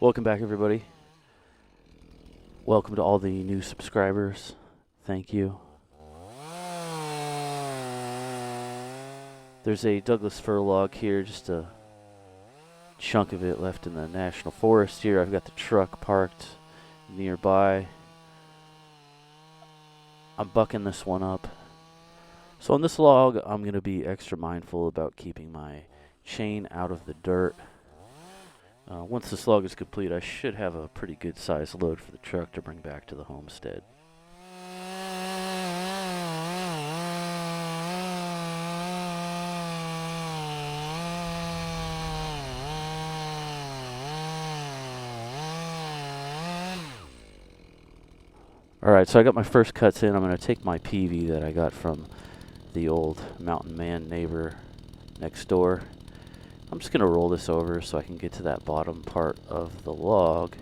Welcome back, everybody. Welcome to all the new subscribers. Thank you. There's a Douglas fir log here, just a chunk of it left in the national forest here. I've got the truck parked nearby. I'm bucking this one up. So on this log, I'm going to be extra mindful about keeping my chain out of the dirt. Once this log is complete, I should have a pretty good size load for the truck to bring back to the homestead. Alright, so I got my first cuts in. I'm going to take my PV that I got from the old mountain man neighbor next door. I'm just going to roll this over so I can get to that bottom part of the log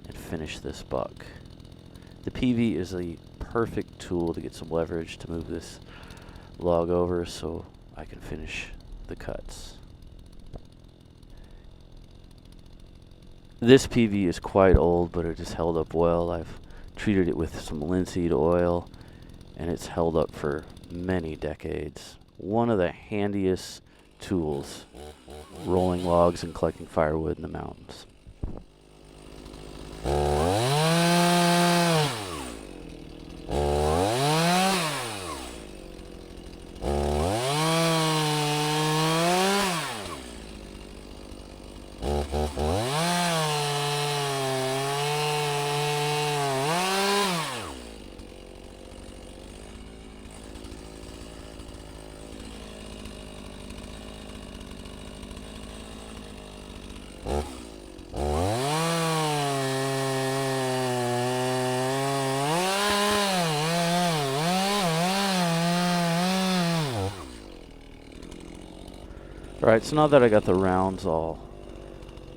and finish this buck. The PV is a perfect tool to get some leverage to move this log over so I can finish the cuts. This PV is quite old, but it has held up well. I've treated it with some linseed oil, and it's held up for many decades. One of the handiest tools rolling logs and collecting firewood in the mountains. Alright, so now that I got the rounds all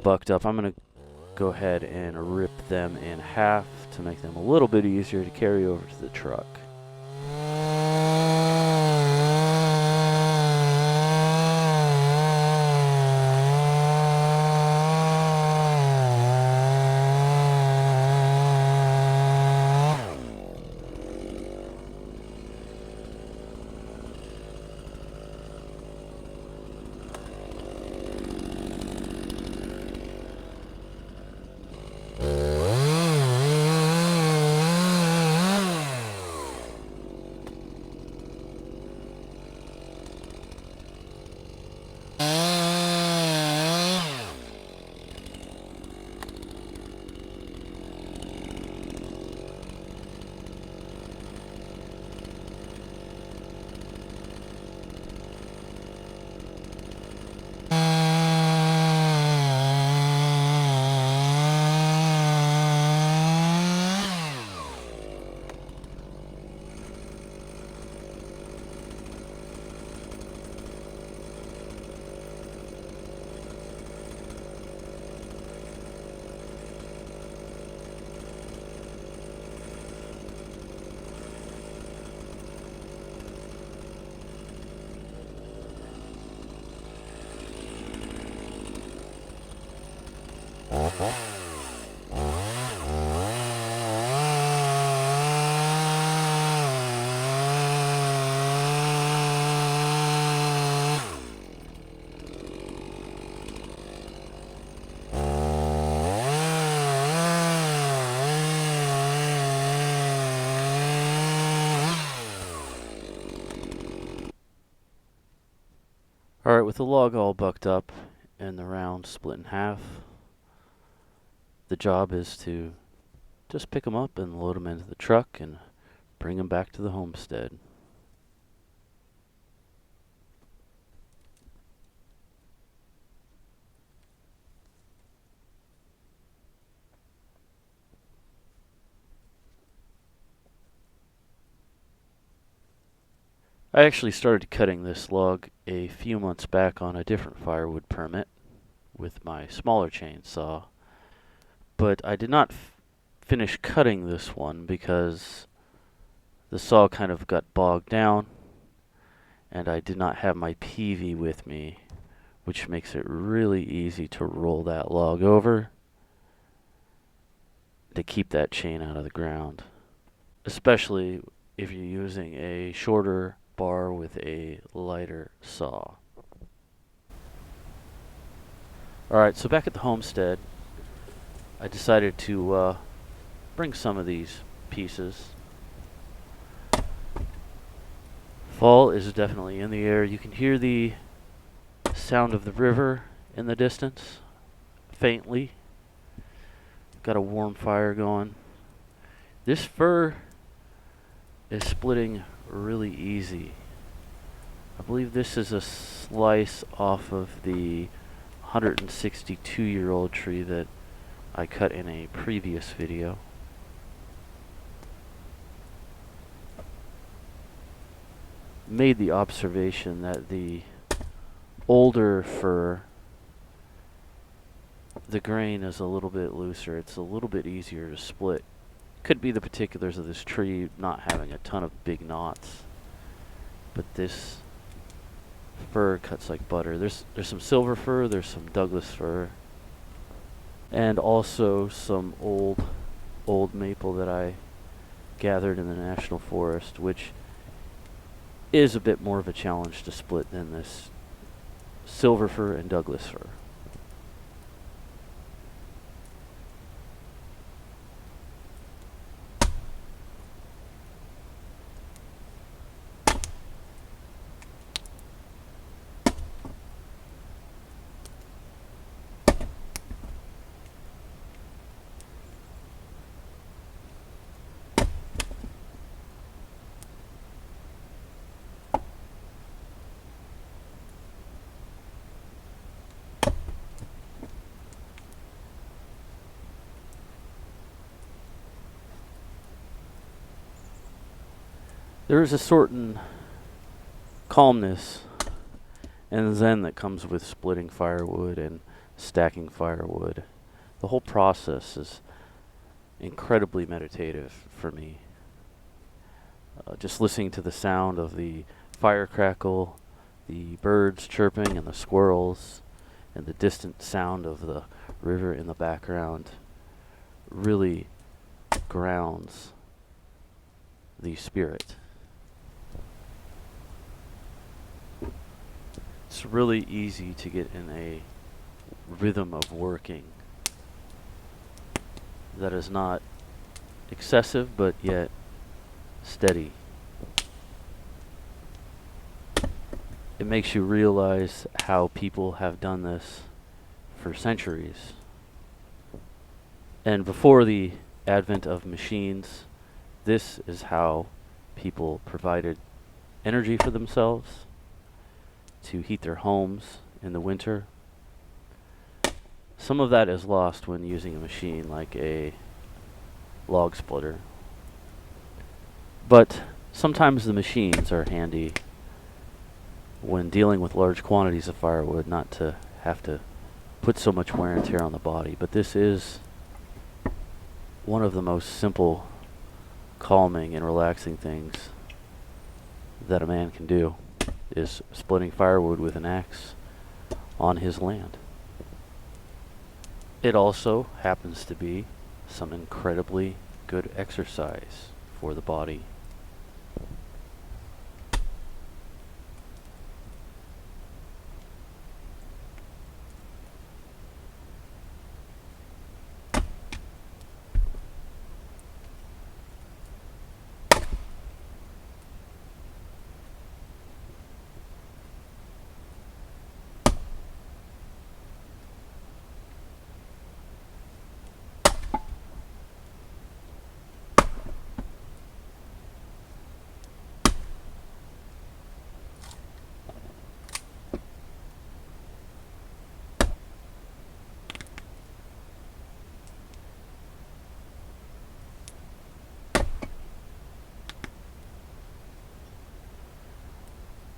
bucked up, I'm going to go ahead and rip them in half to make them a little bit easier to carry over to the truck. Alright, with the log all bucked up and the round split in half, the job is to just pick them up and load them into the truck and bring them back to the homestead. I actually started cutting this log a few months back on a different firewood permit with my smaller chainsaw, but I did not finish cutting this one because the saw kind of got bogged down and I did not have my PV with me, which makes it really easy to roll that log over to keep that chain out of the ground, especially if you're using a shorter bar with a lighter saw. Alright, so back at the homestead, I decided to bring some of these pieces. Fall is definitely in the air. You can hear the sound of the river in the distance, faintly. Got a warm fire going. This fir is splitting really easy. I believe this is a slice off of the 162-year-old tree that I cut in a previous video. Made the observation that the older fir, the grain is a little bit looser. It's a little bit easier to split. Could be the particulars of this tree not having a ton of big knots, but this fir cuts like butter. There's some silver fir, there's some Douglas fir, and also some old maple that I gathered in the national forest, which is a bit more of a challenge to split than this silver fir and Douglas fir. There is a certain calmness and zen that comes with splitting firewood and stacking firewood. The whole process is incredibly meditative for me. Just listening to the sound of the fire crackle, the birds chirping and the squirrels, and the distant sound of the river in the background really grounds the spirit. It's really easy to get in a rhythm of working that is not excessive but yet steady. It makes you realize how people have done this for centuries. And before the advent of machines, this is how people provided energy for themselves to heat their homes in the winter. Some of that is lost when using a machine like a log splitter. But sometimes the machines are handy when dealing with large quantities of firewood, not to have to put so much wear and tear on the body. But this is one of the most simple, calming, and relaxing things that a man can do, is splitting firewood with an axe on his land. It also happens to be some incredibly good exercise for the body.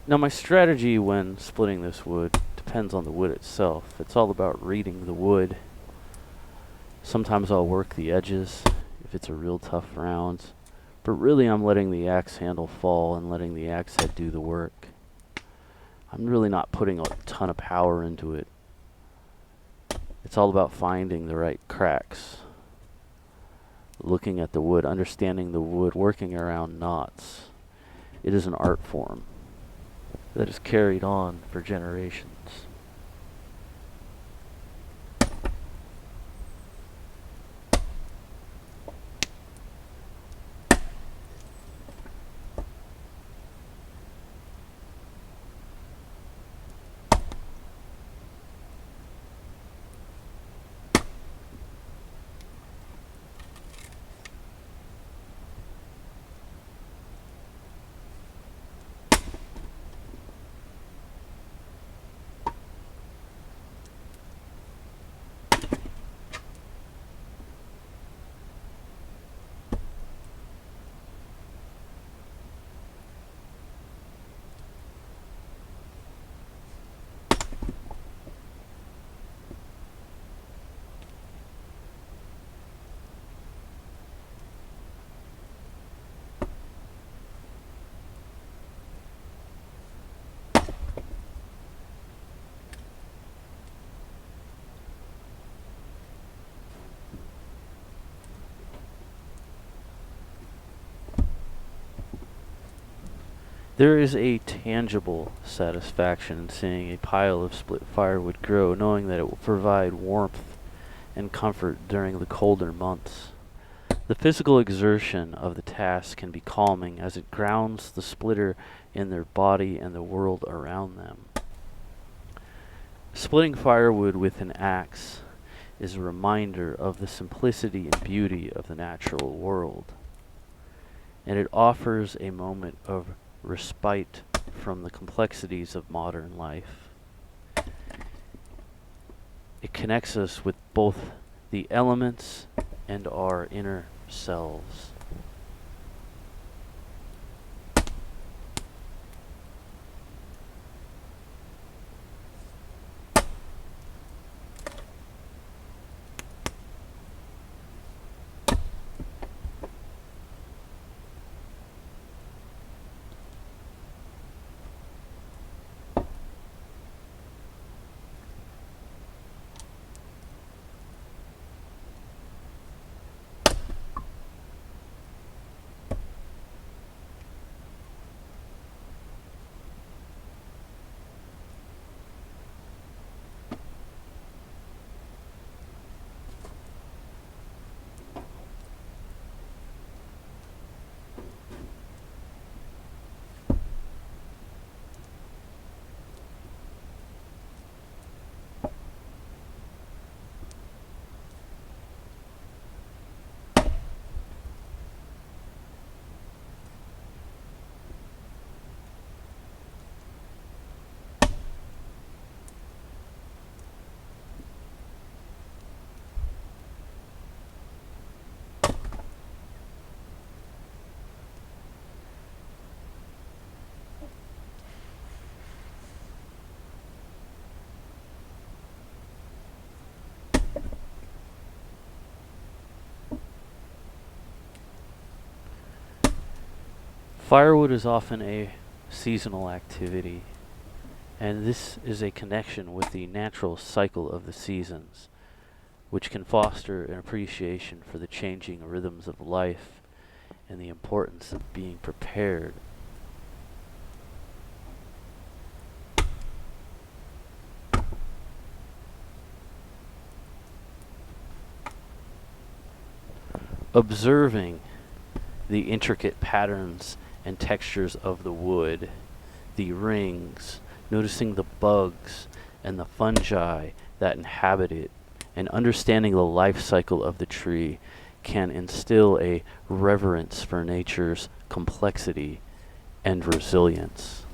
Now my strategy when splitting this wood depends on the wood itself. It's all about reading the wood. Sometimes I'll work the edges if it's a real tough round, but really I'm letting the axe handle fall and letting the axe head do the work. I'm really not putting a ton of power into it. It's all about finding the right cracks. looking at the wood, understanding the wood, working around knots. It is an art form that is carried on for generations. There is a tangible satisfaction in seeing a pile of split firewood grow, knowing that it will provide warmth and comfort during the colder months. The physical exertion of the task can be calming as it grounds the splitter in their body and the world around them. Splitting firewood with an axe is a reminder of the simplicity and beauty of the natural world, and it offers a moment of respite from the complexities of modern life. It connects us with both the elements and our inner selves. Firewood is often a seasonal activity, and this is a connection with the natural cycle of the seasons, which can foster an appreciation for the changing rhythms of life and the importance of being prepared. Observing the intricate patterns and textures of the wood, the rings, noticing the bugs and the fungi that inhabit it, and understanding the life cycle of the tree can instill a reverence for nature's complexity and resilience.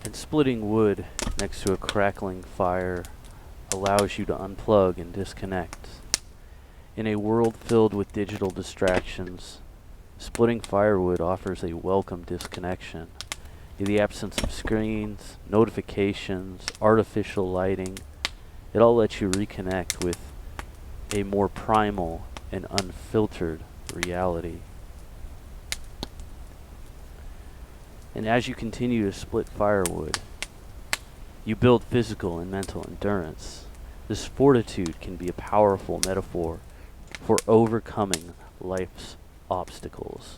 And splitting wood next to a crackling fire allows you to unplug and disconnect. In a world filled with digital distractions, splitting firewood offers a welcome disconnection. In the absence of screens, notifications, artificial lighting, it all lets you reconnect with a more primal and unfiltered reality. And as you continue to split firewood, you build physical and mental endurance. This fortitude can be a powerful metaphor for overcoming life's obstacles.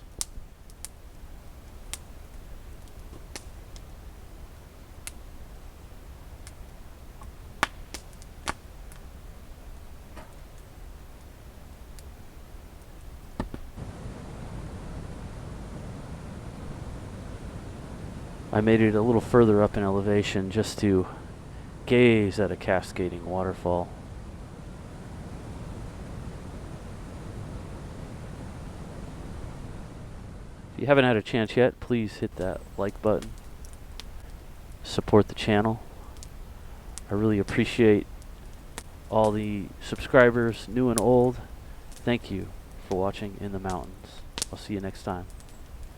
I made it a little further up in elevation just to gaze at a cascading waterfall. If you haven't had a chance yet, please hit that like button. Support the channel. I really appreciate all the subscribers, new and old. Thank you for watching In the Mountains. I'll see you next time.